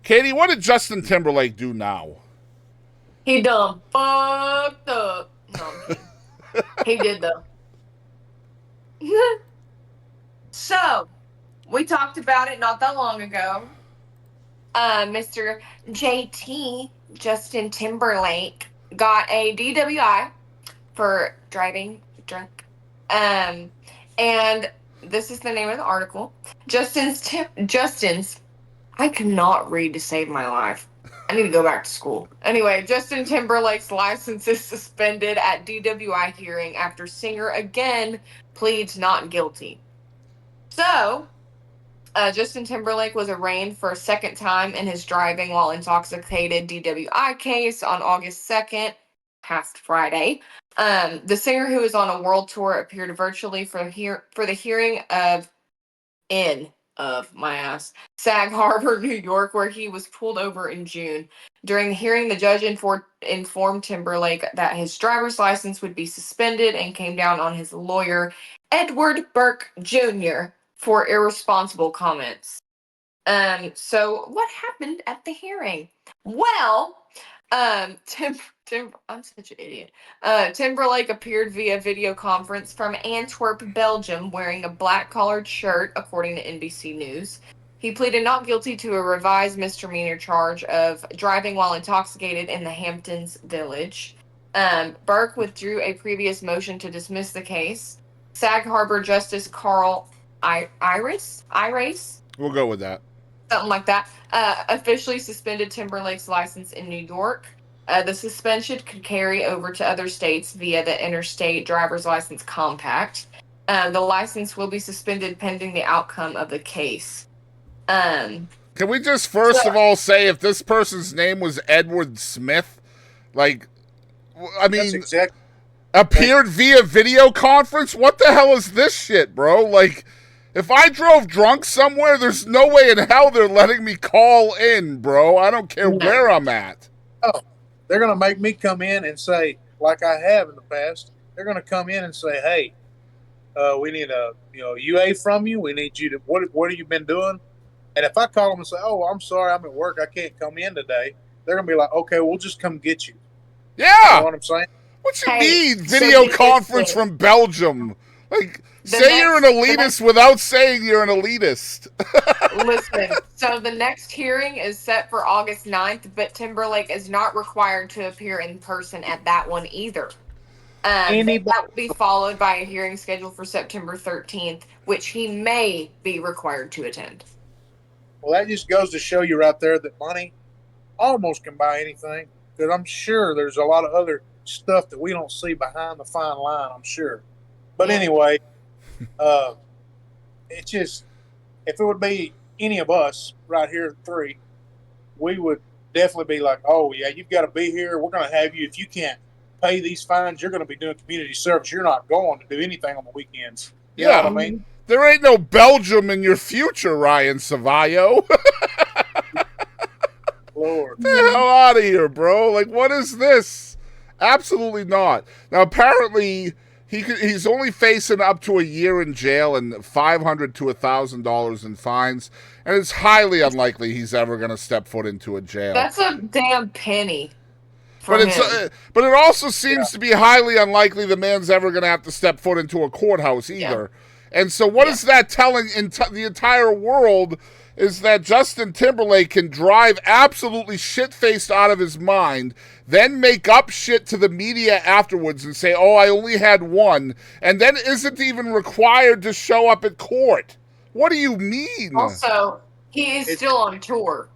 Kadie, what did Justin Timberlake do now? He done fucked up. No, I'm kidding. He did though. So we talked about it not that long ago. Mr. JT Justin Timberlake got a DWI for driving drunk. Um, and this is the name of the article. Justin's. I cannot read to save my life. I need to go back to school. Anyway, Justin Timberlake's license is suspended at DWI hearing after singer again pleads not guilty. So, Justin Timberlake was arraigned for a second time in his driving while intoxicated DWI case on August 2nd, past Friday. The singer, who is on a world tour, appeared virtually for the hearing of my ass, Sag Harbor, New York, where he was pulled over in June. During the hearing, the judge informed Timberlake that his driver's license would be suspended and came down on his lawyer, Edward Burke Jr., for irresponsible comments. So what happened at the hearing? Well, I'm such an idiot. Timberlake appeared via video conference from Antwerp, Belgium, wearing a black collared shirt, according to NBC News. He pleaded not guilty to a revised misdemeanor charge of driving while intoxicated in the Hamptons Village. Burke withdrew a previous motion to dismiss the case. Sag Harbor Justice Carl Iris, We'll go with that. something like that, officially suspended Timberlake's license in New York. The suspension could carry over to other states via the Interstate Driver's License Compact. The license will be suspended pending the outcome of the case. Um, Can we just so, first of all say if this person's name was Edward Smith, like, I That's mean, exactly appeared via video conference? What the hell is this shit, bro? Like, if I drove drunk somewhere, there's no way in hell they're letting me call in, bro. I don't care no. where I'm at. oh, they're going to make me come in and say, like I have in the past. They're going to come in and say, "Hey, we need a UA from you. We need you to what have you been doing?" And if I call them and say, "Oh, I'm sorry, I'm at work. I can't come in today," they're going to be like, "Okay, we'll just come get you." You know Yeah. what I'm saying? What you Hey, mean? so Video get conference this. from Belgium. Like, The say you're an next, the elitist next without saying you're an elitist. Listen, so the next hearing is set for August 9th, but Timberlake is not required to appear in person at that one either. Anybody? That will be followed by a hearing scheduled for September 13th, which he may be required to attend. Well, that just goes to show you right there that money almost can buy anything. Because I'm sure there's a lot of other stuff that we don't see behind the fine line. I'm sure. But Yeah. anyway, uh, it's just if it would be any of us right here at three, we would definitely be like, "Oh yeah, you've got to be here. We're going to have you. If you can't pay these fines, you're going to be doing community service. You're not going to do anything on the weekends." You know what I Yeah. mean? There ain't no Belgium in your future, Ryan Savallo. Lord, Get the hell out of here, bro. Like, what is this? Absolutely not. Now, apparently, he's only facing up to a year in jail and $500 to $1,000 in fines, and it's highly unlikely he's ever going to step foot into a jail. That's a damn penny for But it's him. but it also yeah, seems to be highly unlikely the man's ever going to have to step foot into a courthouse Yeah. either. And so, what Yeah. is that telling the entire world? Is that Justin Timberlake can drive absolutely shit faced out of his mind, then make up shit to the media afterwards and say, "Oh, I only had one," and then isn't even required to show up at court? What do you mean? Also, he is it's still on tour.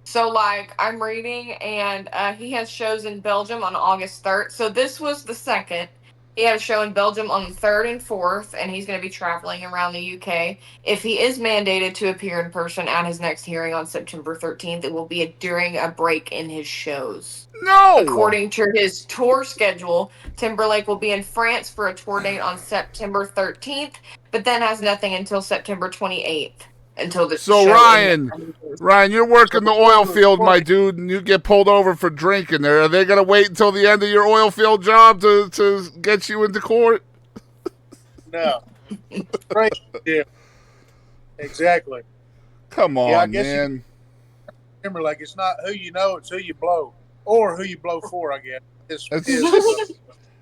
So, like, I'm reading, and he has shows in Belgium on August 3rd. So, this was the second. He had a show in Belgium on the 3rd and 4th, and he's going to be traveling around the UK. If he is mandated to appear in person at his next hearing on September 13th, it will be during a break in his shows. No. According to his tour schedule, Timberlake will be in France for a tour date on September 13th, but then has nothing until September 28th until the So show in. Ryan, you're so working the oil before field, my dude, and you get pulled over for drinking. There, are they gonna wait until the end of your oil field job to get you into court? no, right? Yeah, exactly. Come Yeah, I on, guess you man. Timberlake. It's not who you know, it's who you blow, or who you blow for. I guess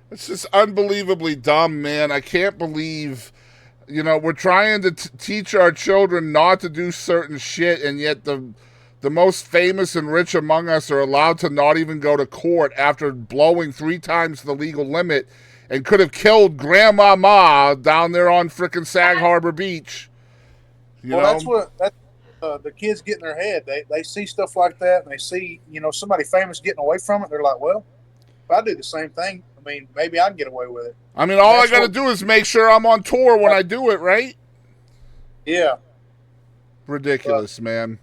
It's just unbelievably dumb, man. I can't believe, we're trying to teach our children not to do certain shit, and yet the most famous and rich among us are allowed to not even go to court after blowing 3 times the legal limit and could have killed Grandmama down there on frickin' Sag Harbor Beach. That's the kids get in their head. They see stuff like that, and they see somebody famous getting away from it. They're like, well, if I do the same thing, I mean, maybe I can get away with it. I mean, all I got to do is make sure I'm on tour when I do it, right? Yeah. Ridiculous, man.